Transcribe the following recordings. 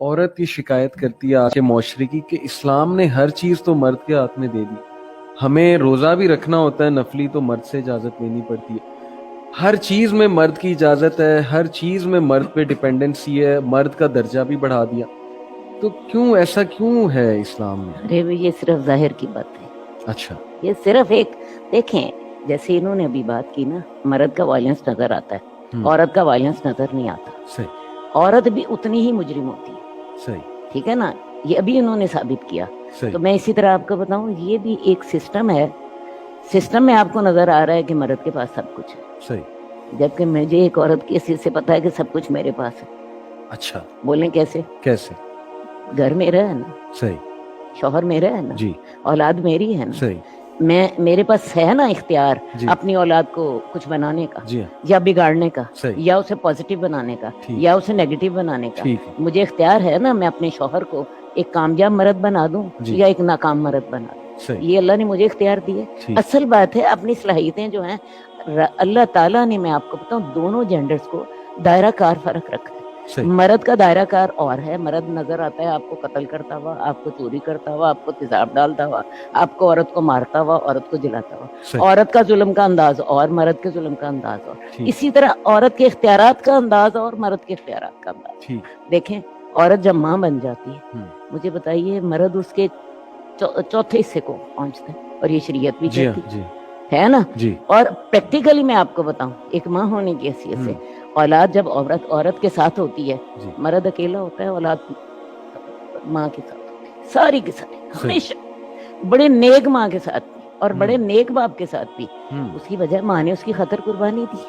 عورت یہ شکایت کرتی ہے آج کے معاشرے کی کہ اسلام نے ہر چیز تو مرد کے ہاتھ میں دے دی. ہمیں روزہ بھی رکھنا ہوتا ہے نفلی تو مرد سے اجازت لینی پڑتی ہے. ہر چیز میں مرد کی اجازت ہے, ہر چیز میں مرد پہ ڈیپینڈنسی ہے, مرد کا درجہ بھی بڑھا دیا. تو کیوں ایسا کیوں ہے اسلام میں؟ ارے یہ صرف ظاہر کی بات ہے. اچھا, یہ صرف ایک دیکھیں, جیسے انہوں نے ابھی بات کی نا, مرد کا وائلنس نظر آتا ہے, عورت کا وائلنس نظر نہیں آتا. صحیح عورت بھی اتنی ہی مجرم ہوتی ہے. صحیح ٹھیک ہے نا, یہ ابھی انہوں نے ثابت کیا. صحیح تو میں اسی طرح آپ کو بتاؤں, یہ بھی ایک سسٹم ہے. سسٹم میں آپ کو نظر آ رہا ہے کہ مرد کے پاس سب کچھ ہے, صحیح. جبکہ مجھے ایک عورت کی حیثیت سے پتا ہے کہ سب کچھ میرے پاس ہے. اچھا, بولیں کیسے؟ کیسے؟ گھر میرا ہے نا, صحیح. شوہر میرا ہے نا, جی اولاد میری ہے نا, صحیح. میرے پاس ہے نا اختیار جی اپنی اولاد کو کچھ بنانے کا, جی ہاں. یا بگاڑنے کا, صحیح. یا اسے پازیٹیو بنانے کا, ٹھیک. یا اسے نیگیٹو بنانے کا. ٹھیک ہے. مجھے اختیار ہے نا, میں اپنے شوہر کو ایک کامیاب مرد بنا دوں جی. یا ایک ناکام مرد بنا دوں. صحیح. یہ اللہ نے مجھے اختیار دیے. ٹھیک. اصل بات ہے اپنی صلاحیتیں جو ہیں اللہ تعالیٰ نے, میں آپ کو بتاؤں, دونوں جینڈرز کو دائرہ کار فرق رکھا ہے. صحیح. مرد کا دائرہ کار اور ہے. مرد نظر آتا ہے آپ کو قتل کرتا ہوا, آپ کو چوری کرتا ہوا, آپ کو تیزاب ڈالتا ہوا, آپ کو عورت کو مارتا ہوا, عورت کو جلاتا ہوا. صحیح. عورت کا ظلم کا انداز اور, مرد کے ظلم کا انداز اور. ٹھیک. اسی طرح عورت کے اختیارات کا انداز اور, مرد کے اختیارات کا انداز. ٹھیک. دیکھیں, عورت جب ماں بن جاتی ہے, مجھے بتائیے, مرد اس کے چوتھے حصے کو پہنچتا ہے, اور یہ شریعت بھی جی ہاں. کہتی جی ہے نا. جی. اور پریکٹیکلی میں آپ کو بتاؤں, ایک ماں ہونے کی حیثیت سے اولاد جب عورت کے ساتھ ہوتی ہے, جی. مرد اکیلا ہوتا ہے, اولاد ماں کے ساتھ ہوتی ہے, ساری کے ساتھ, ہمیشہ بڑے نیک ماں کے ساتھ بھی اور بڑے نیک باپ کے ساتھ بھی. اس کی وجہ ماں نے اس کی خاطر قربانی دی.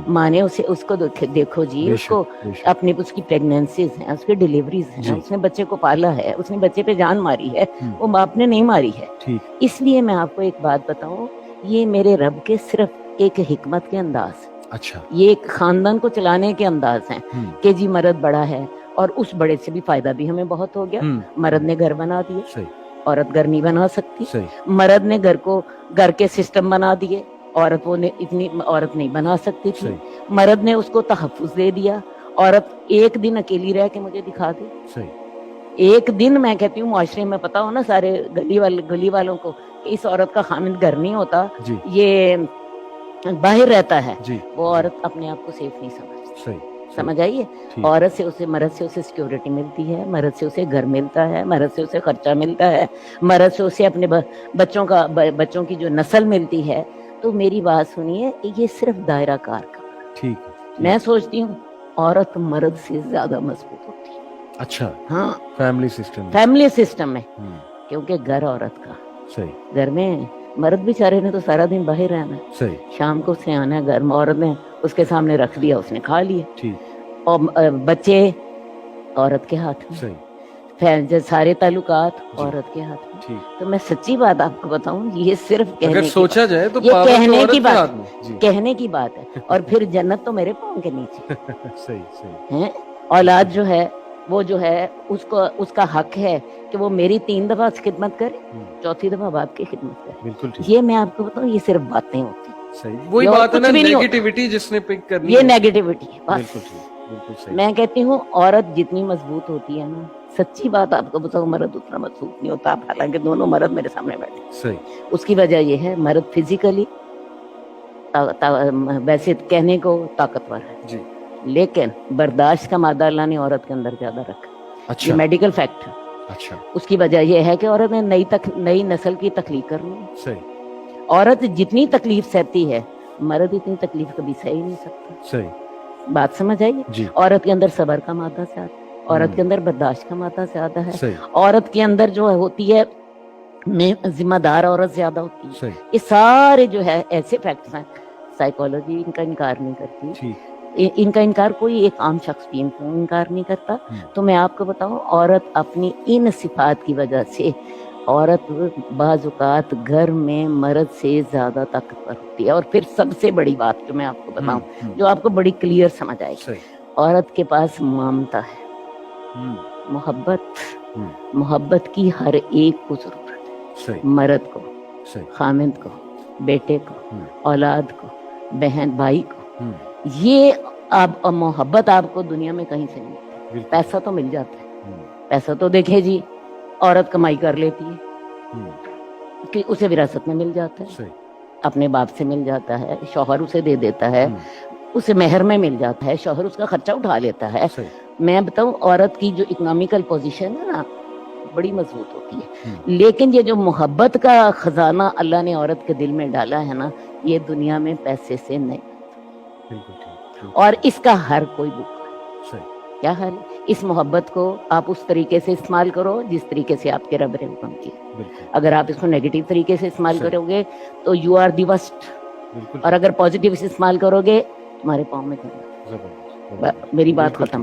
ماں نے اس کو دیکھو جی, اس کو اپنی, اس کی پریگنینسیز ہیں, اس کی ڈیلیوریز ہیں, اس نے بچے کو پالا ہے, اس نے بچے پہ جان ماری ہے, وہ باپ نے نہیں ماری ہے. اس لیے میں آپ کو ایک بات بتاؤں, یہ میرے رب کے صرف ایک حکمت کے انداز, اچھا, یہ ایک خاندان کو چلانے کے انداز ہیں کہ جی مرد بڑا ہے, اور اس بڑے سے بھی فائدہ بھی ہمیں بہت ہو گیا. مرد نے گھر بنا دیا, عورت گھر نہیں بنا سکتی. مرد نے گھر کے سسٹم بنا دیے, عورت وہ اتنی عورت نہیں بنا سکتی تھی. مرد نے اس کو تحفظ دے دیا, عورت ایک دن اکیلی رہ کے مجھے دکھا دے. ایک دن, میں کہتی ہوں معاشرے میں پتا ہو نا سارے گلی والوں کو کہ اس عورت کا خامند گھر نہیں ہوتا, یہ باہر رہتا ہے, وہ عورت اپنے آپ کو سیف نہیں سمجھتی. سمجھ آئیے, عورت سے اسے, مرد سے اسے سیکیورٹی ملتی ہے, مرد سے اسے گھر ملتا ہے, مرد سے اسے خرچہ ملتا ہے, مرد سے اسے اپنے بچوں کی جو نسل ملتی ہے. تو میری بات سنیے, یہ صرف دائرہ کار کا. ٹھیک. میں سوچتی ہوں عورت مرد سے زیادہ مضبوط ہوتی ہے. اچھا, ہاں, فیملی سسٹم میں, کیونکہ گھر عورت کا. صحیح. گھر میں مرد بیچارے نے تو سارا دن باہر رہنا ہے. صحیح. شام کو اسے آنا ہے گھر میں, عورت نے اس کے سامنے رکھ دیا, اس نے کھا لیا. ٹھیک. اور بچے عورت کے ہاتھ میں. صحیح. سارے تعلقات عورت کے ہاتھ میں. ٹھیک. تو میں سچی بات آپ کو بتاؤں, یہ صرف اگر سوچا جائے تو یہ کہنے کی بات, بات, کہنے کی بات ہے. اور پھر جنت تو میرے پاؤں کے نیچے. صحیح صحیح. ہیں, اولاد جو ہے وہ جو ہے اس کا حق ہے کہ وہ میری 3 دفعہ خدمت کرے, 4تھی دفعہ باپ کی خدمت کرے. بالکل ٹھیک. یہ میں آپ کو بتاؤں, یہ صرف باتیں ہوتی ہیں. صحیح, وہی بات ہے نا, نیگیٹیوٹی جس نے پک کرنی یہ نیگیٹیوٹی ہے. بالکل ٹھیک, بالکل صحیح. میں کہتی ہوں عورت جتنی مضبوط ہوتی ہے نا, سچی بات آپ کو بتاؤں, مرد اتنا مضبوط نہیں ہوتا. حالانکہ دونوں مرد میرے سامنے بیٹھے. صحیح. اس کی وجہ یہ ہے, مرد فزیکلی ویسے کہنے کو طاقتور ہے, جی, لیکن برداشت کا مادہ اللہ نے عورت کے اندر زیادہ رکھا. اچھا, یہ میڈیکل فیکٹ ہے. اچھا. اس کی وجہ یہ ہے کہ عورت نے نئی نسل کی تخلیق کرنی ہے. صحیح. عورت جتنی تکلیف سہتی ہے, مرد اتنی تکلیف کبھی سہ ہی نہیں سکتا. صحیح. بات سمجھ آئیے. جی. عورت کے اندر صبر کا مادہ زیادہ, عورت کے اندر برداشت کا مادہ زیادہ ہے. صحیح. عورت کے اندر جو ہوتی ہے ذمہ دار عورت زیادہ ہوتی ہے. صحیح. یہ سارے جو ہے ایسے فیکٹس ہیں, سائیکالوجی ان کا انکار نہیں کرتی. ٹھیک. ان کا انکار کوئی ایک عام شخص بھی انکار نہیں کرتا. تو میں آپ کو بتاؤں, عورت اپنی ان صفات کی وجہ سے, عورت بعض اوقات گھر میں مرد سے زیادہ طاقتور ہوتی ہے. اور پھر سب سے بڑی بات جو میں آپ کو بتاؤں, جو آپ کو بڑی کلیئر سمجھ آئے گی, عورت کے پاس ممتا ہے, محبت کی ہر ایک کو ضرورت ہے. مرد کو, خامند کو, بیٹے کو, اولاد کو, بہن بھائی کو. یہ اب محبت آپ کو دنیا میں کہیں سے نہیں ملتی. پیسہ تو مل جاتا ہے, پیسہ تو دیکھیں جی عورت کمائی کر لیتی ہے کہ اسے وراثت میں مل جاتا ہے, اپنے باپ سے مل جاتا ہے, شوہر اسے دے دیتا ہے, اسے مہر میں مل جاتا ہے, شوہر اس کا خرچہ اٹھا لیتا ہے. میں بتاؤں عورت کی جو اکنامیکل پوزیشن ہے نا بڑی مضبوط ہوتی ہے, لیکن یہ جو محبت کا خزانہ اللہ نے عورت کے دل میں ڈالا ہے نا یہ دنیا میں پیسے سے نہیں, اور اس کا ہر کوئی بک کیا حال ہے. اس محبت کو آپ اس طریقے سے استعمال کرو جس طریقے سے آپ کے رب نے حکم کیا. اگر آپ اس کو نیگیٹو طریقے سے استعمال کرو گے تو یو آر دی ورسٹ, اور اگر پازیٹیو سے استعمال کرو گے تمہارے پاؤں میں میری بات ختم.